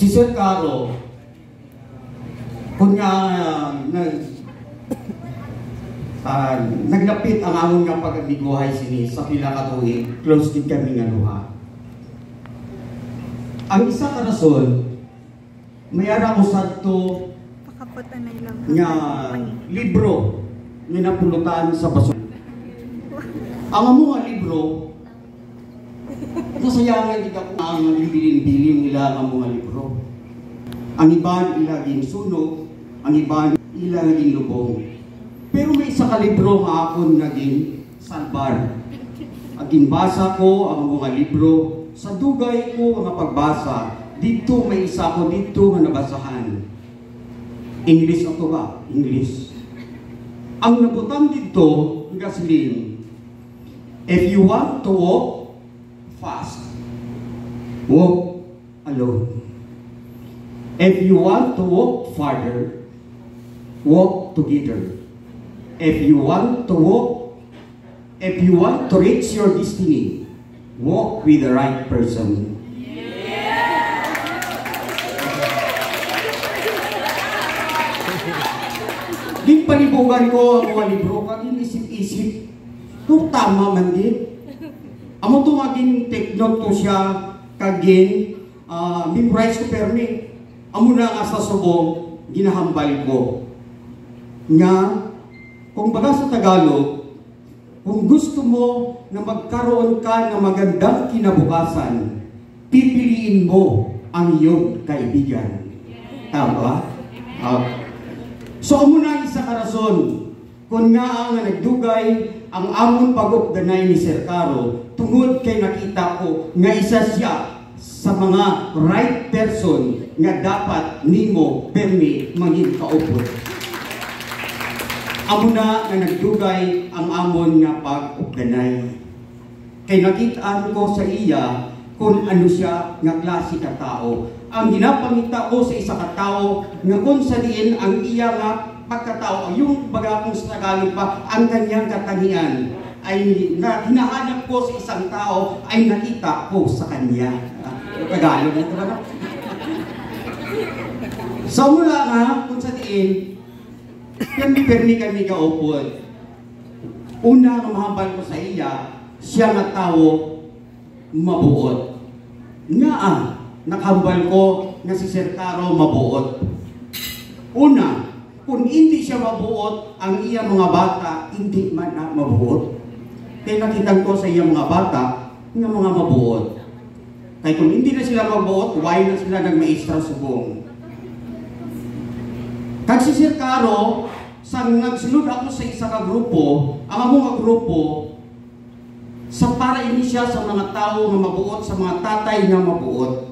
Si Sir Caro, kung nga naglapit ang amon nga pag-agbiguhay sini sa pila katuig, close din kami nga luha. Ang isa ka rason, mayara ko sa ito nga libro nga napulutan sa baso. Ang mga libro, nasayangan kita ko ang bilin-bilin nila ang mga libro. Ang iban ilaging sunog, ang iban ilaging lubong. Pero may isa ka libro nga akong naging salbar. Aging basa ko ang mga libro, sa dugay ko nga pagbasa, dito may isa ko dito nga nabasahan. English ako ba? English. Ang nabutang dito, gasoline. If you want to walk fast, walk alone. If you want to walk farther, walk together. If you want to reach your destiny, walk with the right person. Di palibugan ko ang mga libro, kaging isip-isip, tama man din. Amo to maging take note ko siya, kaging memorize ko permi. Amo na nga sa subong, ginahambal ko. Nga, kung baga sa Tagalog, kung gusto mo na magkaroon ka ng magandang kinabukasan, pipiliin mo ang iyong kaibigan. Tama? So, muna isa ka rason, kung nga ang nagdugay ang amon pag-updanay ni Sir Caro, tungod kay nakita ko nga isa siya sa mga right person nga dapat nimo permi maging kaupod. Amo na nga nagdugay ang amon nga pag-updanay. Kay nakitaan ko sa iya kung ano siya nga klase ka tao. Ang ginapangita ko sa isa ka tao nga kung sa diin ang iya nga pagkatao, yung baga kung sa Tagalog pa, ang kanyang katangian ay hinahanap ko sa isang tao ay nakita ko sa kanya. Tagalog ito ba na? So mula nga kung sa diin, permi kami kaupod. Una nga mahambal ko sa iya, siya nga tao mabuot. Nga nakahambal ko na si Sir Caro mabuot. Una, kung hindi siya mabuot, ang iya mga bata, hindi man na mabuot. Kaya nakita ko sa iya mga bata, nga mga mabuot. Kaya kung hindi na sila mabuot, why na sila nagmaestra subong? Kag si Sir Caro, sa nagsunod ako sa isa ka grupo, ang mga grupo, sa para ini siya sa mga tao nga mabuot, sa mga tatay nga mabuot.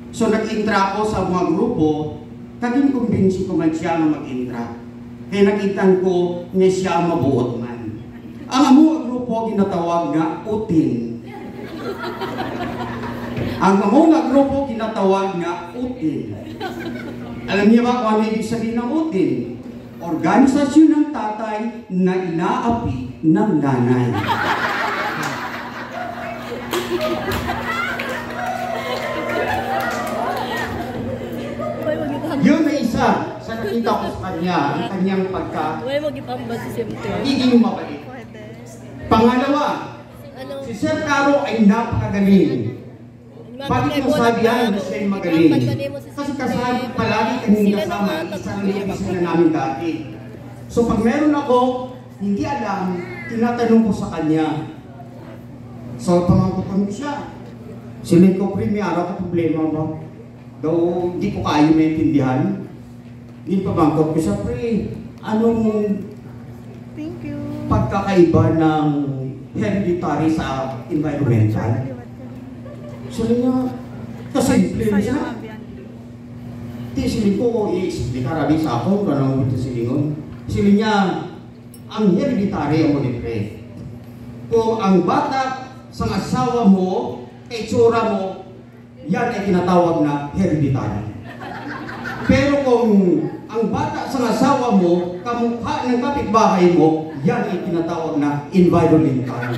So nag-intra ako sa mga grupo, kaging kumbinsi ko man siya nga mag-intra. Kaya nakitan ko nga siya mabuot man. Ang mga grupo ginatawag nga utin. Ang mga grupo ginatawag nga utin. Alam niyo ba kung ano ibig sabihin ng utin? Organisasyon ng tatay na inaapi ng nanay. Yun na isa sa nakita ko sa kanya, ang kanyang pagiging mabalik. Pangalawa, si Sir Caro ay napakagaling. Bakit mo sabi yan na siya'y magaling? Kasi kasama, palagi kaming kasama, isang liyabisan na namin dati. So pag meron ako, hindi alam, tinatanong ko sa kanya. So pamangkutan ko siya. Silin ko, pre, may araw ka problema ba? Daw, hindi ko kayo maintindihan. Hindi pamangkot ko siya, pre, anong pagkakaiba ng hereditary sa environmental? Sabi niya, kasimple niya. Silin ko, i-explain ka rabi sa ako, kanang ito silingon. Silin niya, ang hereditary ang monipre. Kung ang bata sa asawa mo, kay tsura mo, yan ay tinatawag na hereditary. Pero kung ang bata sa asawa mo, kamukha ng kapitbahay mo, yan ay tinatawag na environmental.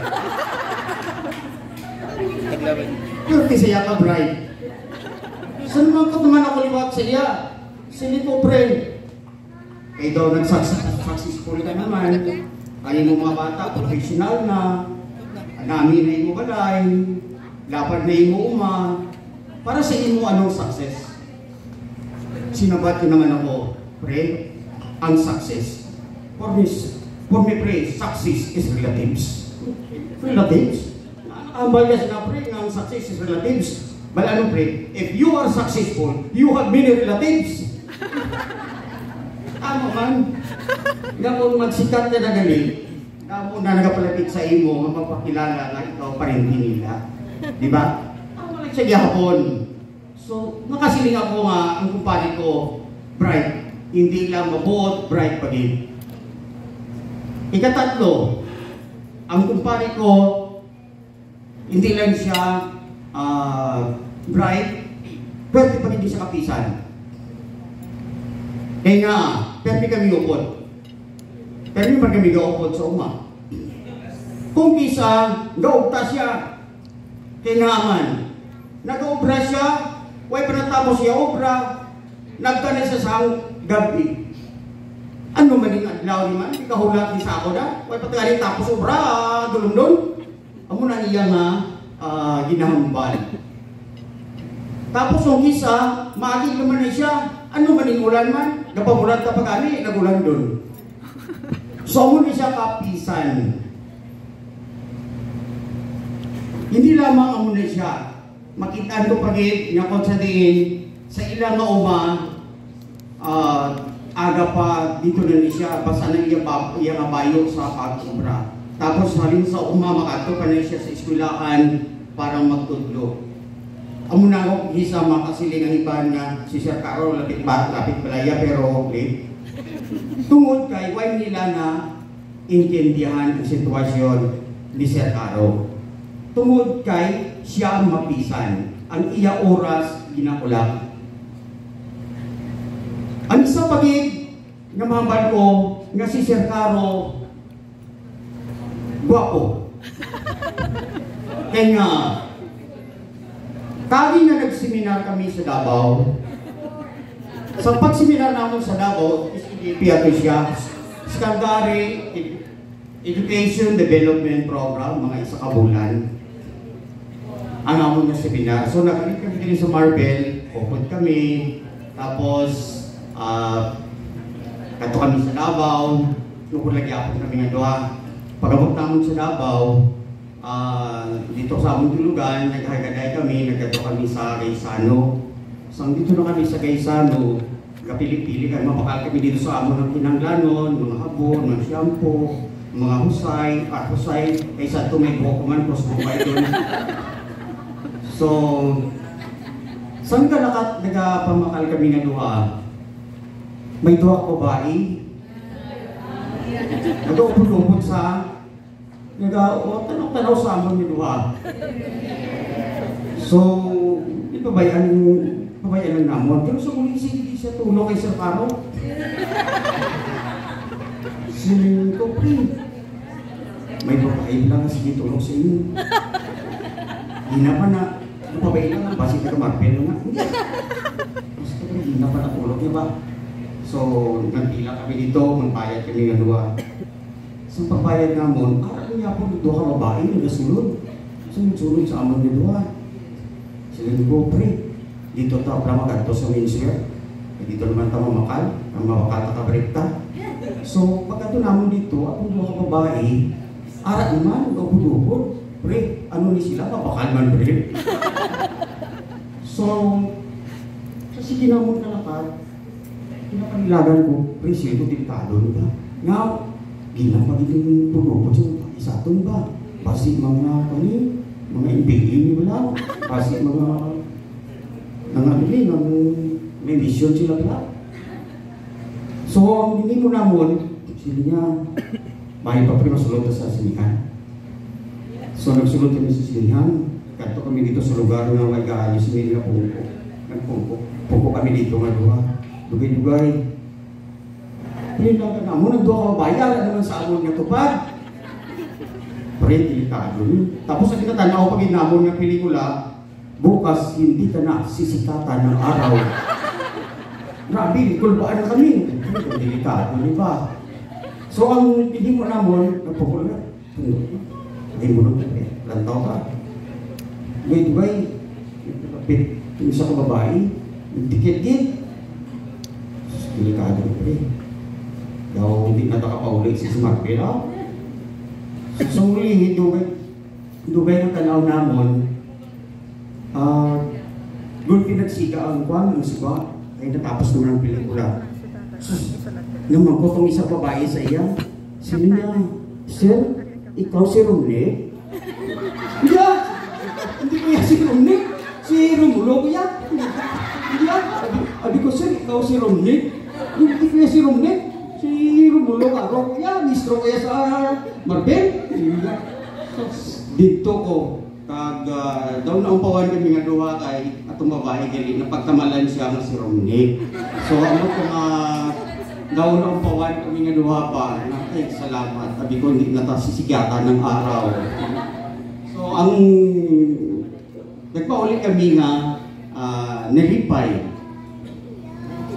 Pero kasi yan ka, bride. Saan naman ko naman ako liwat sa iya? Sili ko, pre. Kaya daw nag-successful ka naman. Kaya mo mga bata, professional na. Nami na yung balay. Lapad na yung uma. Para sa inyo anong success? Sinabat ko naman ako, pre, ang success. For me, pre, success is relatives. Relatives? Nakakambal ka sila, pre, ang success is relatives. But ano, pre, if you are successful, you have many relatives. Ano man? Nga kung magsikat ka na galing, nga kung na nagapalapit sa imo, mapapakilala na ikaw pa rin nila. Di ba? Ako lang sa gihapon. So, nakasiling ako nga, ang kumpare ko, bright. Hindi lang mabuot, bright pa din. Ikatatlo, ang kumpare ko, hindi lang siya bright, pero pa hindi siya kapisan. Kaya nga, pero kami upod. Pero pa kami gaupod sa uma. Kung kisa, gaupta siya. Kaya nga man, nag-obra siya, way pa natapos siya obra, nagtanay siya sa gabi. Ano man yung adlaw ni man, hindi kahulat ni sa ako na, way patagalin tapos obra, dulong-dulong. Amo na iya nga ginahambal. Tapos yung kisa, maagil naman na siya, ano man yung ulan man, napamulat na pag-ani, nagulan doon. So amo na siya kapisan. Hindi lamang amo na siya, makitaan ko pagit, nga sa diin, sa ilang nga uma, aga pa dito na ni siya, basta na iya nga bayo sa pag-obra. Tapos halin sa uma, makato pa na siya sa eskwelahan para magtudlo. Amo na ako, isa makasiling ang iban nga si Sir Caro, lapit balaya, pero late. Tungod kay, why nila na intindihan ang sitwasyon ni Sir Caro. Tungod kay siya mapisan, ang iya oras ginakulang. Ang isa pagig nga mahambal ko nga si Sir Caro, guwapo. Kaya nga, kagi na nagseminar kami sa Davao. Sa pagseminar namin sa Davao, SEDP ato siya, Secondary Education Development Program, mga isa kabulan. Ang amon na seminar. So nakalit kami din sa Marbel, pupod kami, tapos kato kami sa Davao, nukulagyan kami nga doha. Pagabot namin sa Davao, dito sa among tulugan, nagkagaday kami, nagkato kami sa Gaisano. So dito na kami sa Gaisano, kapili-pili kami, mapakal kami dito sa amon ng kinanglanon, mga habon, mga shampoo, mga husay, at husay, kaysa ito may buhok man, plus bukay doon. So, saan ka nagapamakal kami nga duha? May duha ko babae. Nag-upod-upod sa tanong-tanaw sa amon ni duha. So, di pabayaan ng namon. Pero sa muli hindi siya tulong kay Sir Caro. Siling ko, may babae lang sige tulong sa inyo. Hina pa na, pabayaan lang, basi ka marpel nga. Basta ka hina pa na tulong, diba? So, nagpila kami dito, magbayad kami nga duha. Sa pagbayad namon, aral niya po dito ka babae, nagasulod. Sunod-sunod sa amon ni duha. Siling ko, dito ta para magadto sa Windsor. Dito naman ta mamakal, ang mawakata ka berikta. So, pagkato namon dito, ako duha ka babae, aral naman, upod-upod. Ano ni sila, papakal man, pre. So, kasi ginamon na lakad, pinapanilagan ko, sila ito delikado, diba? Nga, ginapagiging pulupot sa isaton ba? Basi mga mga impigin mo lang. Basi mga may mission sila pala. So, hindi mo namon, sila niya, bahay pa pre, masulot sa sinihan. So, nagsulot kami sa sinihan. Kanto kami dito sa lugar na may kaayos nila pungko. Nagpungko kami dito nga duha. Dugay-dugay. Pinaga na mo, nagduha ka bayar naman sa amon nga tupad. Pre, delikado yun. Tapos sa kinatanaw pag inamon nga pelikula, bukas hindi ka na sisikatan ng araw. Grabe, kulbaan na kami. Delikado, di ba? So, ang hindi mo namon, napupula. Hindi mo naman, lantaw ka. Wait, kapit, yung isa ka babae, nagdikit-dikit. Delikado na rin. Daw, hindi na nakapauli si Marvel, ah. So, muli, dugay ng tanaw namon, doon pinagsika ang kwan, ang siba, ay natapos naman ang pelikula. Naman ko itong isang babae sa iya, sino niya? Sir, ikaw si Romney? Hindi ko yan si Romney. Si Romulo ko yan. Hindi yan. Sabi ko, sir, ikaw si Romney? Hindi ko yan si Romney. Si Romulo ka ko yan. Mistro ko yan sa Marvel. Dito ko, daw na umpawan kami nga duha kay atong babae gali na pagkamalan siya nga si Romney. So ano ko nga daw na umpawan kami nga duha pa na ay salamat. Sabi ko hindi na ta sisigatan ng araw. So ang nagpauli kami nga nilipay.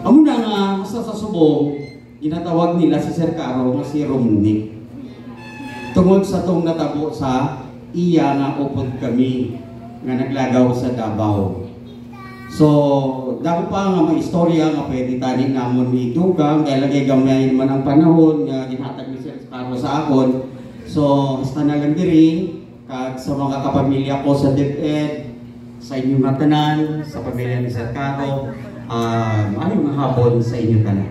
Amo na nga sa subong ginatawag nila si Sir Caro nga si Romney. Tungod sa tong natabo sa iya nga upod kami nga naglagaw sa Davao. So, dako pa nga may istorya nga pwede tanin namon ni Dugang kaya lagay gamay naman ang panahon nga ginhatag ni Sir Caro sa akon. So, hasta na lang diri kag sa mga kapamilya ko sa DepEd, sa inyong tanan, sa pamilya ni Sir Caro, maayong hapon sa inyong tanan.